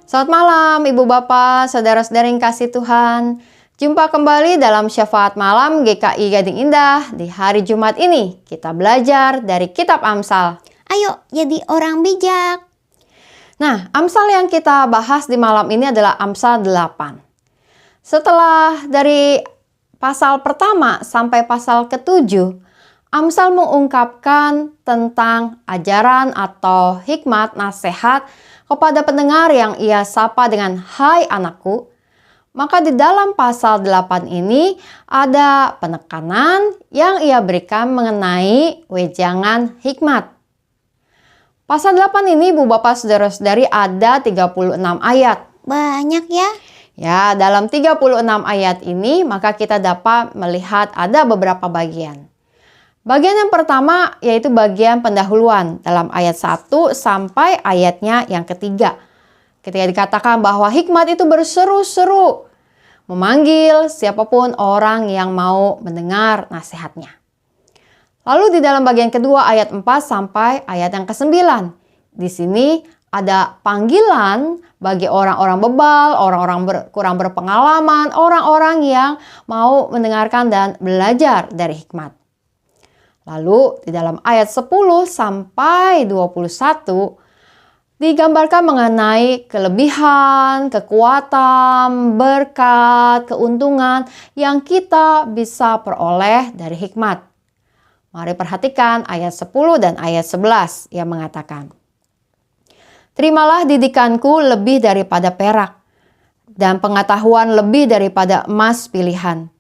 Selamat malam Ibu Bapak, saudara-saudara yang kasih Tuhan. Jumpa kembali dalam Syafaat Malam GKI Gading Indah di hari Jumat ini. Kita belajar dari Kitab Amsal. Ayo jadi orang bijak. Nah, Amsal yang kita bahas di malam ini adalah Amsal 8. Setelah dari pasal pertama sampai pasal ke-7, Amsal mengungkapkan tentang ajaran atau hikmat nasihat kepada pendengar yang ia sapa dengan "Hai anakku". Maka di dalam pasal 8 ini ada penekanan yang ia berikan mengenai wejangan hikmat. Pasal 8 ini Bu Bapak Saudara-saudari ada 36 ayat. Banyak ya? Ya, dalam 36 ayat ini maka kita dapat melihat ada beberapa bagian. Bagian yang pertama yaitu bagian pendahuluan dalam ayat 1 sampai ayatnya yang ketiga. Ketika dikatakan bahwa hikmat itu berseru-seru, memanggil siapapun orang yang mau mendengar nasihatnya. Lalu di dalam bagian kedua ayat 4 sampai ayat yang ke-9. Di sini ada panggilan bagi orang-orang bebal, orang-orang kurang berpengalaman, orang-orang yang mau mendengarkan dan belajar dari hikmat. Lalu di dalam ayat 10 sampai 21 digambarkan mengenai kelebihan, kekuatan, berkat, keuntungan yang kita bisa peroleh dari hikmat. Mari perhatikan ayat 10 dan ayat 11 yang mengatakan, "Terimalah didikanku lebih daripada perak, dan pengetahuan lebih daripada emas pilihan.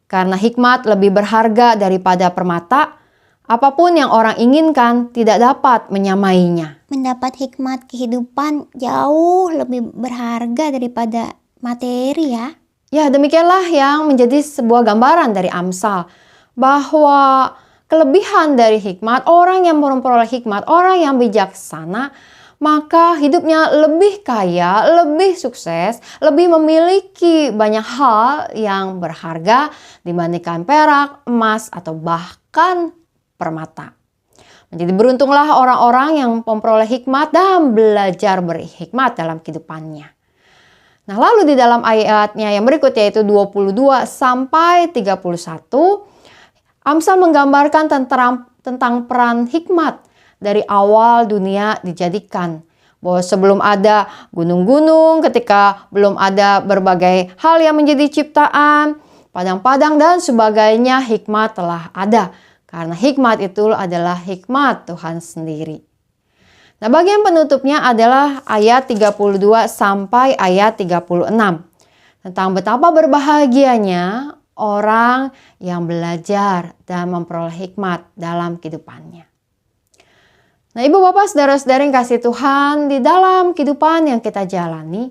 Karena hikmat lebih berharga daripada permata, apapun yang orang inginkan tidak dapat menyamainya." Mendapat hikmat kehidupan jauh lebih berharga daripada materi ya. Ya, demikianlah yang menjadi sebuah gambaran dari Amsal. Bahwa kelebihan dari hikmat, orang yang memperoleh hikmat, orang yang bijaksana, maka hidupnya lebih kaya, lebih sukses, lebih memiliki banyak hal yang berharga dibandingkan perak, emas, atau bahkan permata. Menjadi beruntunglah orang-orang yang memperoleh hikmat dan belajar berhikmat dalam kehidupannya. Nah, lalu di dalam ayatnya yang berikut yaitu 22 sampai 31, Amsal menggambarkan tentang peran hikmat dari awal dunia dijadikan. Bahwa sebelum ada gunung-gunung, ketika belum ada berbagai hal yang menjadi ciptaan, padang-padang dan sebagainya, hikmat telah ada. Karena hikmat itu adalah hikmat Tuhan sendiri. Nah, bagian penutupnya adalah ayat 32 sampai ayat 36. Tentang betapa berbahagianya orang yang belajar dan memperoleh hikmat dalam kehidupannya. Nah, Ibu Bapak Saudara-saudara yang kasih Tuhan, di dalam kehidupan yang kita jalani,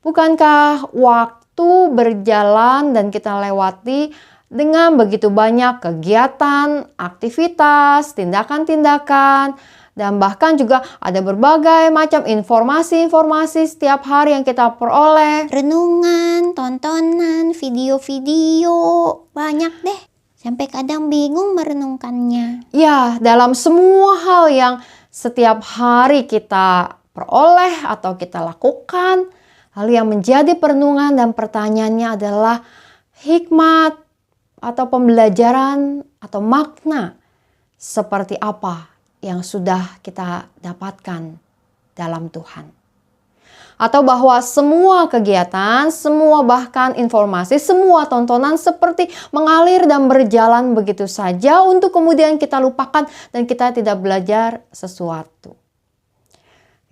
bukankah waktu berjalan dan kita lewati dengan begitu banyak kegiatan, aktivitas, tindakan-tindakan, dan bahkan juga ada berbagai macam informasi-informasi setiap hari yang kita peroleh. Renungan, tontonan, video-video, banyak deh. Sampai kadang bingung merenungkannya. Ya, dalam semua hal yang setiap hari kita peroleh atau kita lakukan, lalu yang menjadi perenungan dan pertanyaannya adalah hikmat atau pembelajaran atau makna seperti apa yang sudah kita dapatkan dalam Tuhan. Atau bahwa semua kegiatan, semua bahkan informasi, semua tontonan seperti mengalir dan berjalan begitu saja untuk kemudian kita lupakan dan kita tidak belajar sesuatu.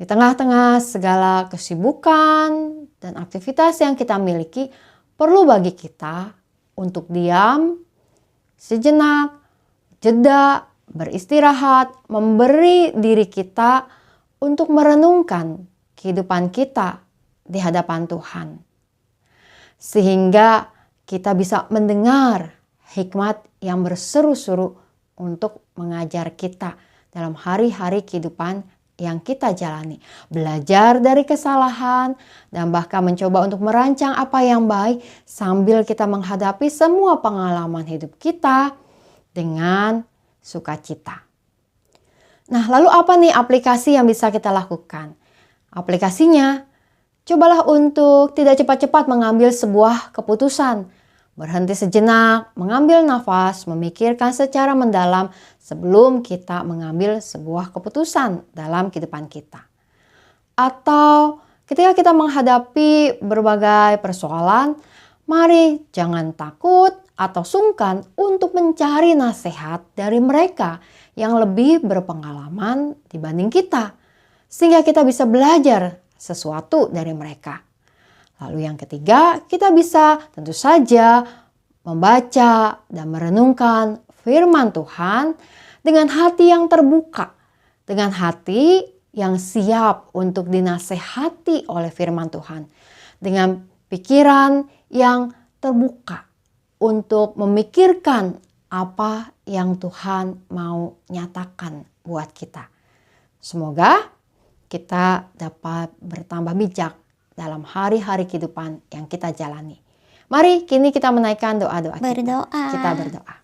Di tengah-tengah segala kesibukan dan aktivitas yang kita miliki, perlu bagi kita untuk diam, sejenak, jeda, beristirahat, memberi diri kita untuk merenungkan kehidupan kita di hadapan Tuhan. Sehingga kita bisa mendengar hikmat yang berseru-seru untuk mengajar kita dalam hari-hari kehidupan yang kita jalani. Belajar dari kesalahan dan bahkan mencoba untuk merancang apa yang baik sambil kita menghadapi semua pengalaman hidup kita dengan sukacita. Nah, lalu apa nih aplikasi yang bisa kita lakukan? Aplikasinya Cobalah untuk tidak cepat-cepat mengambil sebuah keputusan. Berhenti sejenak, mengambil nafas, memikirkan secara mendalam sebelum kita mengambil sebuah keputusan dalam kehidupan kita. Atau ketika kita menghadapi berbagai persoalan, mari jangan takut atau sungkan untuk mencari nasihat dari mereka yang lebih berpengalaman dibanding kita, sehingga kita bisa belajar sesuatu dari mereka. Lalu yang ketiga, kita bisa tentu saja membaca dan merenungkan firman Tuhan dengan hati yang terbuka, dengan hati yang siap untuk dinasehati oleh firman Tuhan, dengan pikiran yang terbuka untuk memikirkan apa yang Tuhan mau nyatakan buat kita. Semoga kita dapat bertambah bijak dalam hari-hari kehidupan yang kita jalani. Mari kini kita menaikkan doa-doa kita. Berdoa. Kita berdoa.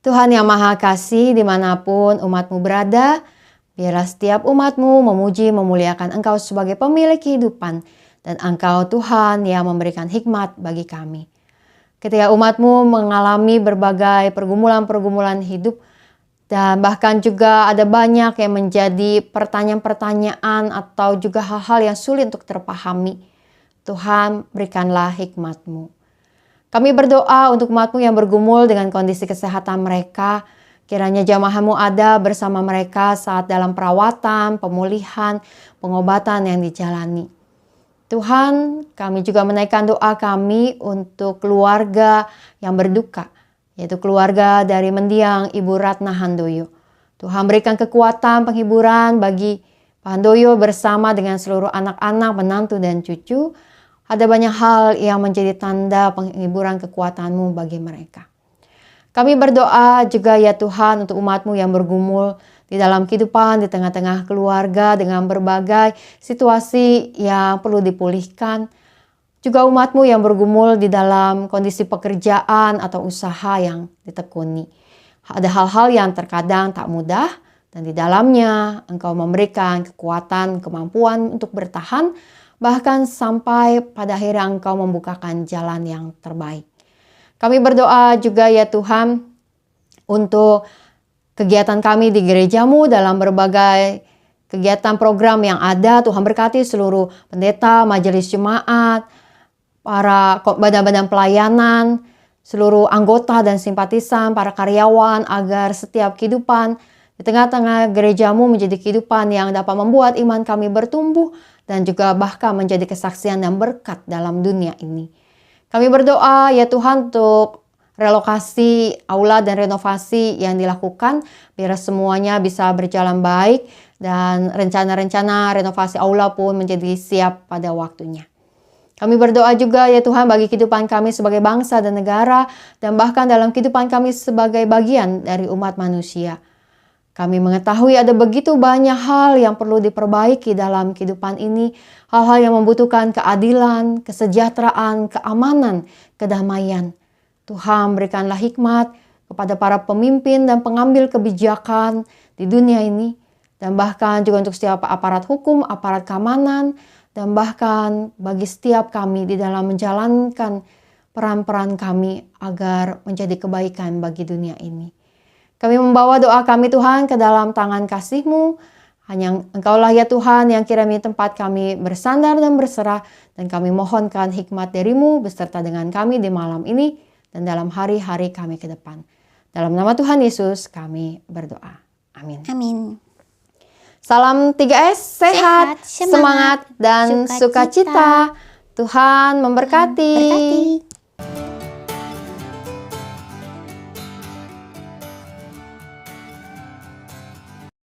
Tuhan yang Maha Kasih, dimanapun umat-Mu berada, biarlah setiap umat-Mu memuji memuliakan Engkau sebagai pemilik kehidupan, dan Engkau Tuhan yang memberikan hikmat bagi kami. Ketika umat-Mu mengalami berbagai pergumulan-pergumulan hidup, dan bahkan juga ada banyak yang menjadi pertanyaan-pertanyaan atau juga hal-hal yang sulit untuk terpahami, Tuhan berikanlah hikmat-Mu. Kami berdoa untuk umat-Mu yang bergumul dengan kondisi kesehatan mereka. Kiranya jamaah-Mu ada bersama mereka saat dalam perawatan, pemulihan, pengobatan yang dijalani. Tuhan, kami juga menaikkan doa kami untuk keluarga yang berduka, yaitu keluarga dari mendiang Ibu Ratna Handoyo. Tuhan berikan kekuatan, penghiburan bagi Pak Handoyo bersama dengan seluruh anak-anak, menantu dan cucu. Ada banyak hal yang menjadi tanda penghiburan kekuatan-Mu bagi mereka. Kami berdoa juga ya Tuhan untuk umat-Mu yang bergumul di dalam kehidupan, di tengah-tengah keluarga dengan berbagai situasi yang perlu dipulihkan. Juga umat-Mu yang bergumul di dalam kondisi pekerjaan atau usaha yang ditekuni. Ada hal-hal yang terkadang tak mudah dan di dalamnya Engkau memberikan kekuatan, kemampuan untuk bertahan, bahkan sampai pada akhirnya Engkau membukakan jalan yang terbaik. Kami berdoa juga ya Tuhan untuk kegiatan kami di gereja-Mu dalam berbagai kegiatan program yang ada. Tuhan berkati seluruh pendeta, majelis jemaat, para badan-badan pelayanan, seluruh anggota dan simpatisan, para karyawan, agar setiap kehidupan di tengah-tengah gereja-Mu menjadi kehidupan yang dapat membuat iman kami bertumbuh dan juga bahkan menjadi kesaksian dan berkat dalam dunia ini. Kami berdoa ya Tuhan untuk relokasi aula dan renovasi yang dilakukan, biar semuanya bisa berjalan baik dan rencana-rencana renovasi aula pun menjadi siap pada waktunya. Kami berdoa juga ya Tuhan bagi kehidupan kami sebagai bangsa dan negara, dan bahkan dalam kehidupan kami sebagai bagian dari umat manusia. Kami mengetahui ada begitu banyak hal yang perlu diperbaiki dalam kehidupan ini. Hal-hal yang membutuhkan keadilan, kesejahteraan, keamanan, kedamaian. Tuhan berikanlah hikmat kepada para pemimpin dan pengambil kebijakan di dunia ini. Dan bahkan juga untuk setiap aparat hukum, aparat keamanan. Dan bahkan bagi setiap kami di dalam menjalankan peran-peran kami agar menjadi kebaikan bagi dunia ini. Kami membawa doa kami Tuhan ke dalam tangan kasih-Mu. Hanya Engkaulah ya Tuhan yang kirami tempat kami bersandar dan berserah. Dan kami mohonkan hikmat dari-Mu beserta dengan kami di malam ini dan dalam hari-hari kami ke depan. Dalam nama Tuhan Yesus kami berdoa. Amin. Amin. Salam 3S, sehat, semangat dan sukacita. Tuhan memberkati.